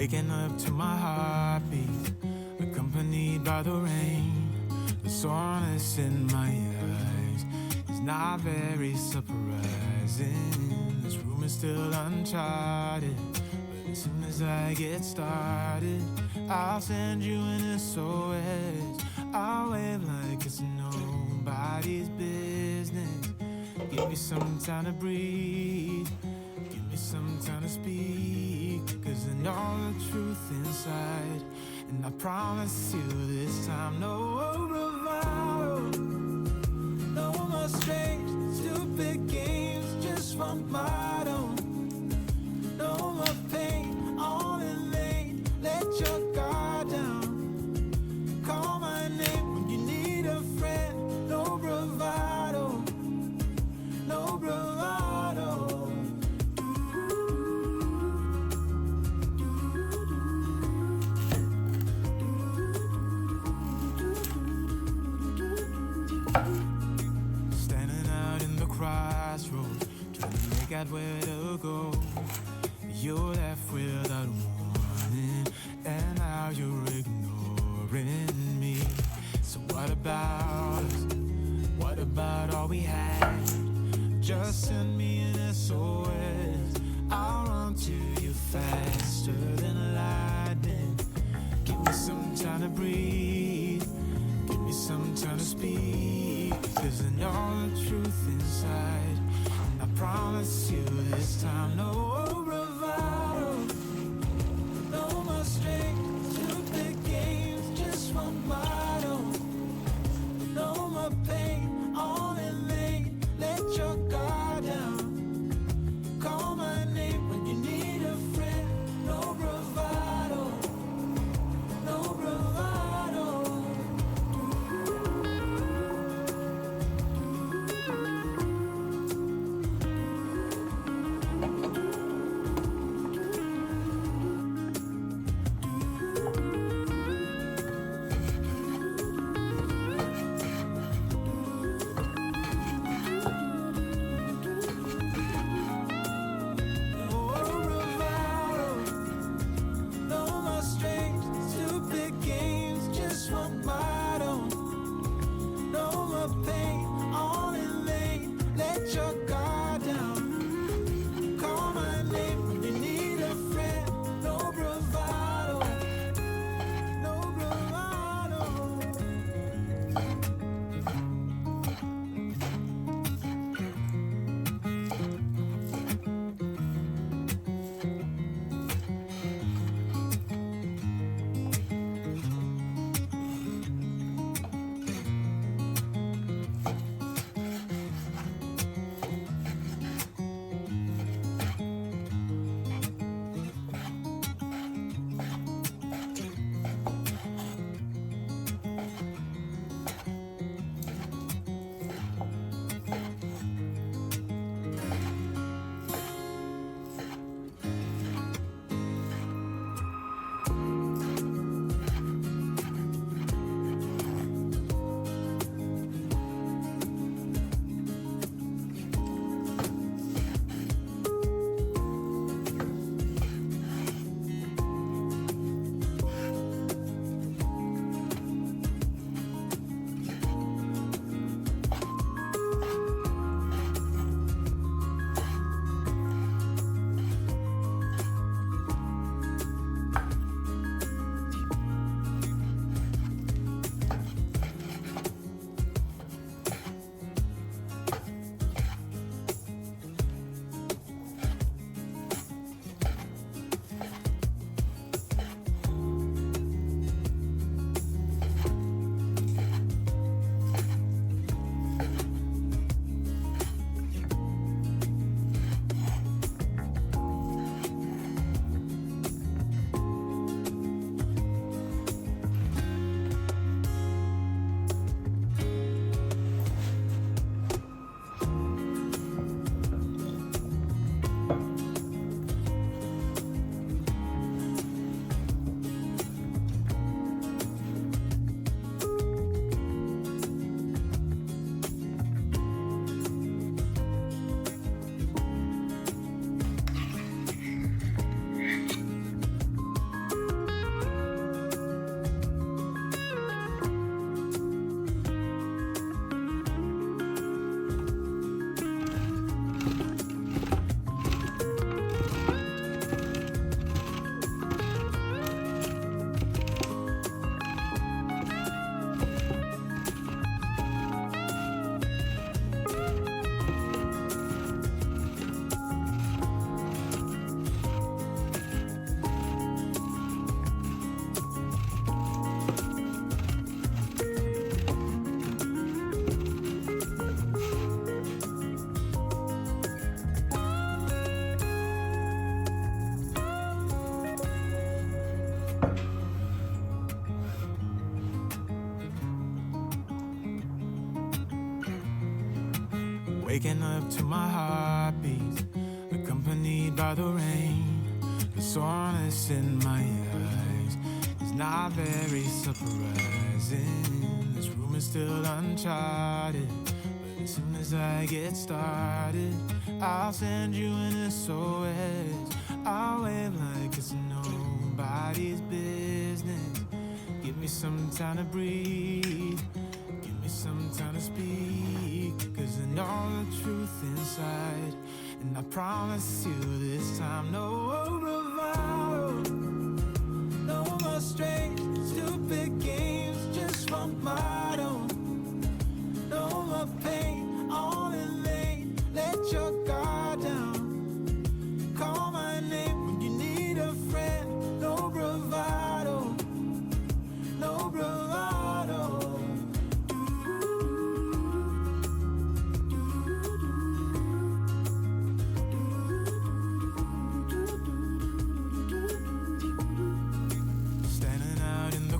waking up to my heartbeat, accompanied by the rain. The soreness in my eyes is not very surprising. This room is still uncharted, but as soon as I get started, I'll send you an SOS. I'll wave like it's nobody's business. Give me some time to breathe, give me some time to speak, 'cause I know the truth inside. And I promise you this time, no bravado, no more strange, stupid games, just one motto. No more pain, all in vain, let your guard down. Call my name when you need a friend, no bravado, no bravado. Standing out in the crossroads, trying to make out where to go. You're left without warning, and now you're ignoring me. So what about us? What about all we had? Just send me an SOS. I'll run to you faster than lightning. Give me some time to breathe, give me some time to speak, 'cause I know the truth inside. And I promise you this time, no bravado, no more strings, stupid games, just one motto. No more pain, all in vain, let your guard down. Call my name when you need a friend, no bravado, no bravado. Waking up to my heartbeat, accompanied by the rain. The soreness in my eyes is not very surprising. This room is still uncharted, but as soon as I get started, I'll send you an SOS. I'll wave like it's nobody's business. Give me some time to breathe, give me some time to speak, 'cause I know the truth inside. And I promise you this time, no bravado, no more strange, stupid games, just one motto. No more pain, all in vain, let your guard down. Call my name when you need a friend, no bravado, no bravado.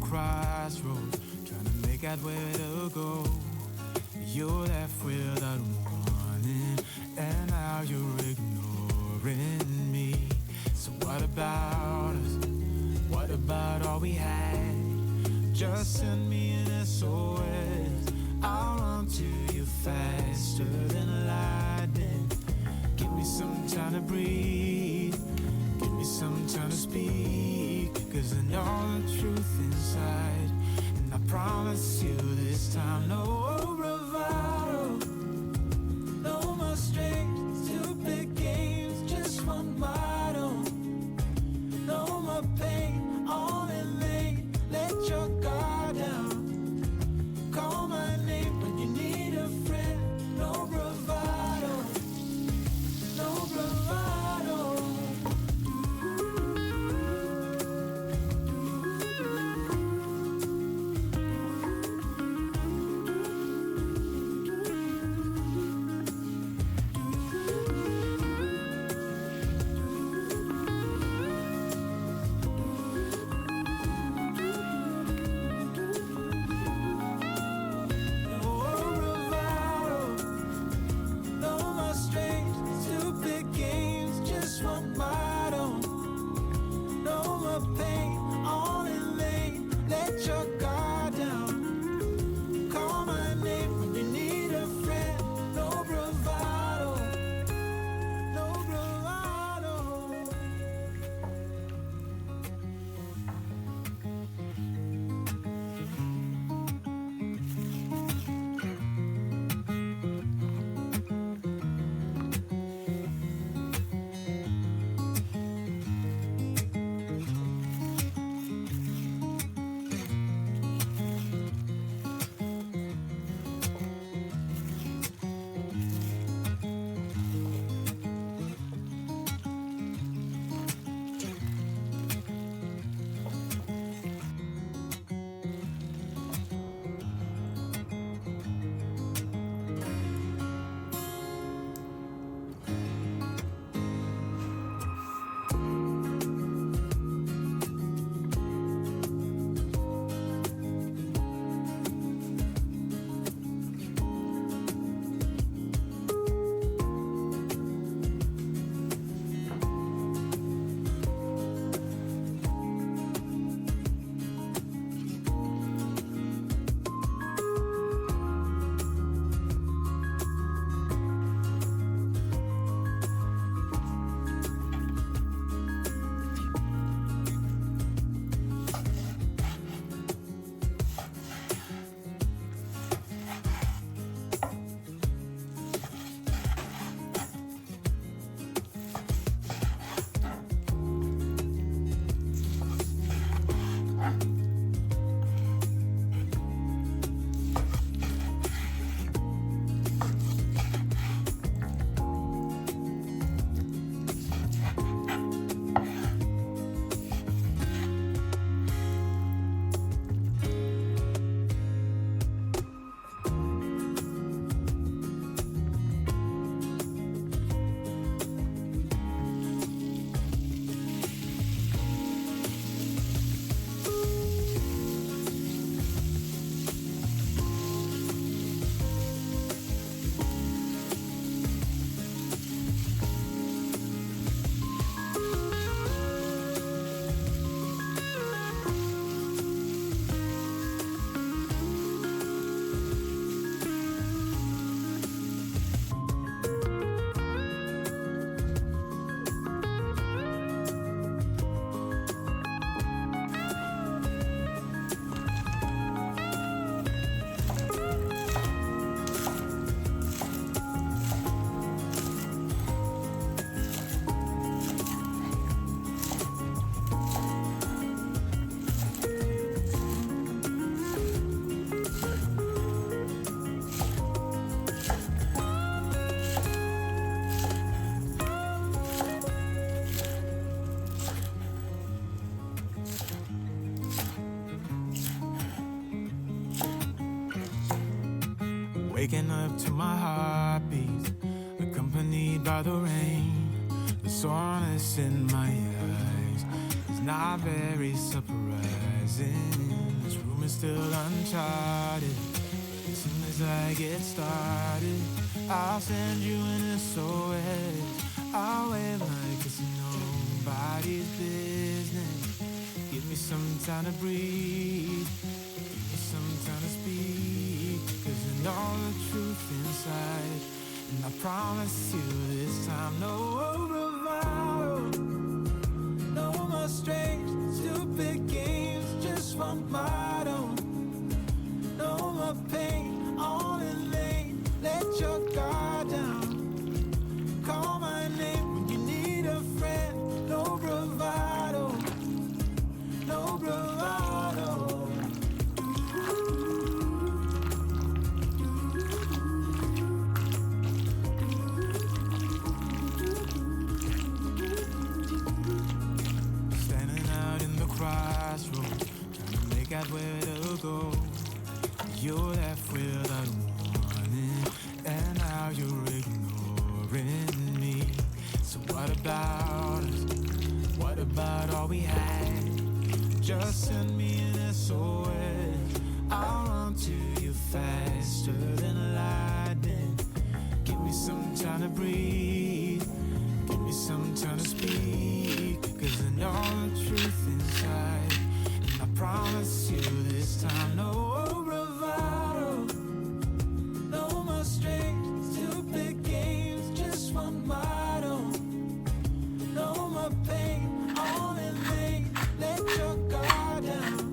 Crossroads, trying to make out where to go. You're left without warning, and now you're ignoring me. So what about us? What about all we had? Just send me an SOS. I'll run to you faster than lightning. Give me some time to breathe, give me some time to speak, 'cause I know the truth inside. And I promise you this time, no bravado, no more strange, stupid games, just one motto. No more pain, all in vain, let your guard down. Call my name when you need a friend, no bravado, no bravado. Waking up to my heartbeat, accompanied by the rain. The soreness in my eyes is not very surprising. This room is still uncharted. As soon as I get started, I'll send you an SOS. I'll wave like it's nobody's business. Give me some time to breathe. Give me some time to speak. Cause you know the truth inside. And I promise you this time, no bravado, no more strange, stupid games, just one motto. No more pain, on in lane, let your guard down. Call my name when you need a friend. No bravado, no bravado. Standing out in the crossroads, trying to make out where to go. You're left without warning, and now you're ignoring me. So what about us? What about all we had? Just send me an SOS. I'll run to you faster than lightning. Give me some time to breathe. Give me some time to speak. Cause I know the truth inside. And I promise you this time, no bravado, no more strange, stupid games, just one motto. No more pain, on in lane, let your guard down.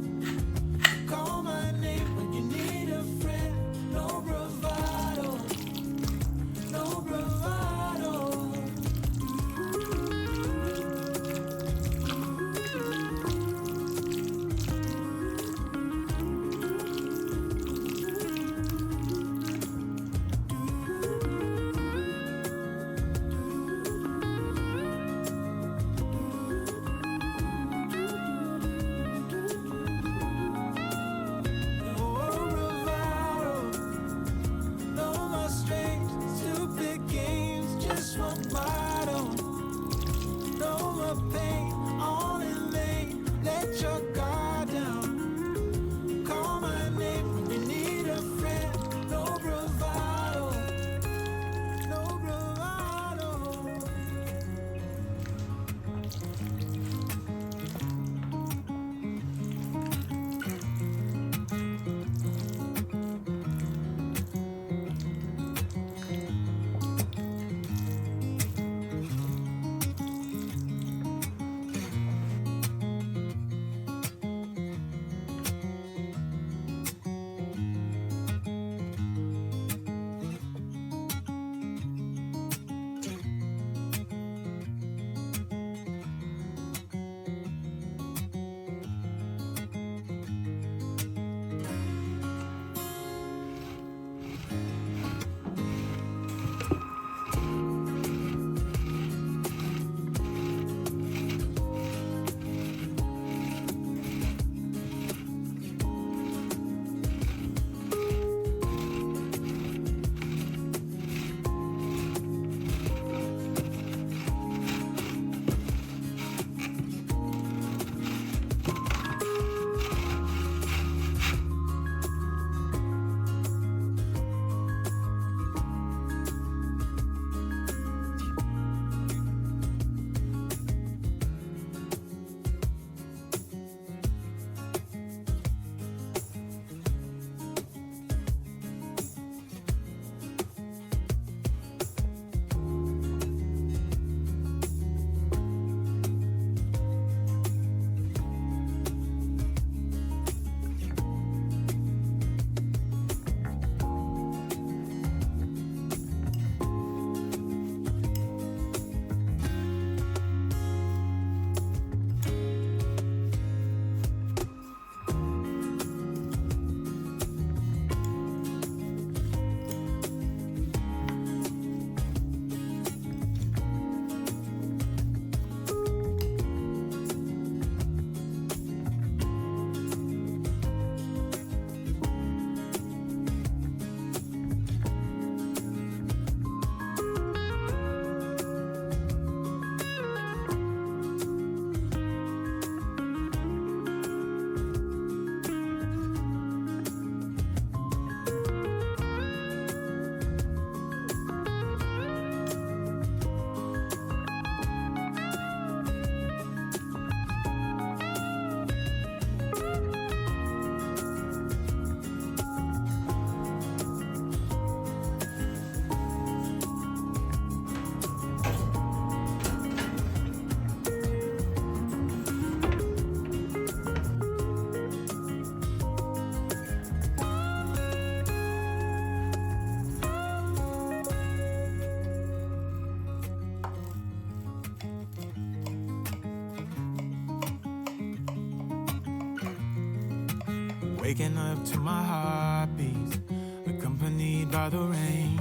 waking up to my heartbeat, accompanied by the rain.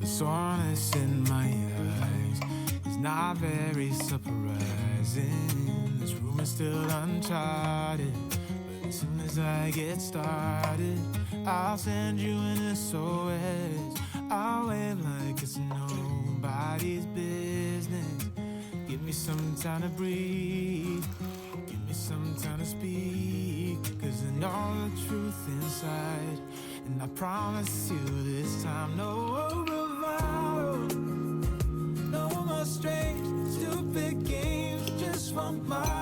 The soreness in my eyes is not very surprising. This room is still uncharted, but as soon as I get started, I'll send you an SOS. I'll wave like it's nobody's business. Give me some time to breathe, give me some time to speak, 'cause I know the truth inside, and I promise you this time, no bravado, no more strange, stupid games, just want my